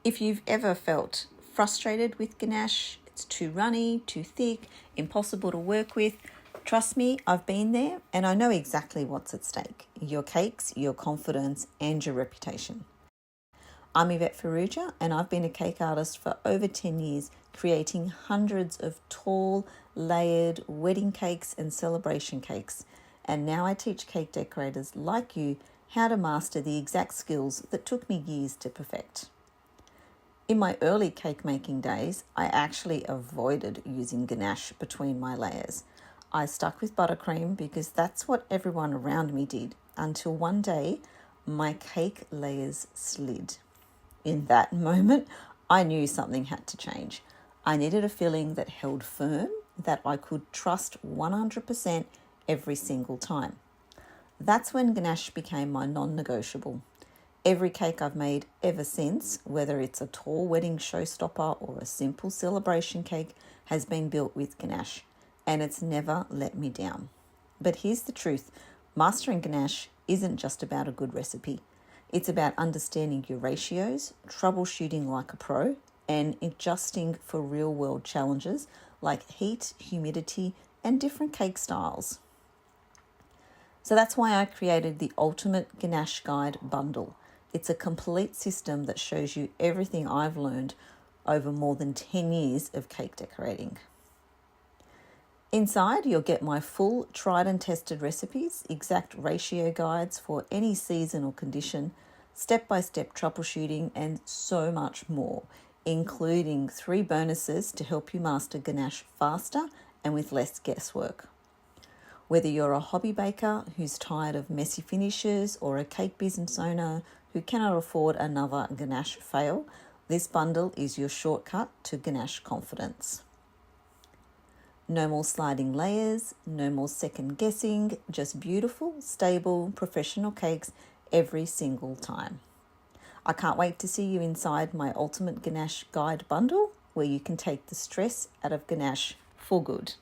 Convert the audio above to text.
If you've ever felt frustrated with ganache, it's too runny, too thick, impossible to work with, trust me, I've been there and I know exactly what's at stake. Your cakes, your confidence and your reputation. I'm Yvette and I've been a cake artist for over 10 years, creating hundreds of tall, layered wedding cakes and celebration cakes. And now I teach cake decorators like you how to master the exact skills that took me years to perfect. In my early cake making days, I actually avoided using ganache between my layers. I stuck with buttercream because that's what everyone around me did, until one day my cake layers slid. In that moment, I knew something had to change. I needed a filling that held firm, that I could trust 100% every single time. That's when ganache became my non-negotiable. Every cake I've made ever since, whether it's a tall wedding showstopper or a simple celebration cake, has been built with ganache, and it's never let me down. But here's the truth, mastering ganache isn't just about a good recipe. It's about understanding your ratios, troubleshooting like a pro, and adjusting for real-world challenges like heat, humidity, and different cake styles. So that's why I created the Ultimate Ganache Guide Bundle. It's a complete system that shows you everything I've learned over more than 10 years of cake decorating. Inside, you'll get my full tried and tested recipes, exact ratio guides for any season or condition, step-by-step troubleshooting, and so much more, including 3 bonuses to help you master ganache faster and with less guesswork. Whether you're a hobby baker who's tired of messy finishes or a cake business owner who cannot afford another ganache fail, this bundle is your shortcut to ganache confidence. No more sliding layers, no more second guessing, just beautiful, stable, professional cakes every single time. I can't wait to see you inside my Ultimate Ganache Guide Bundle, where you can take the stress out of ganache for good.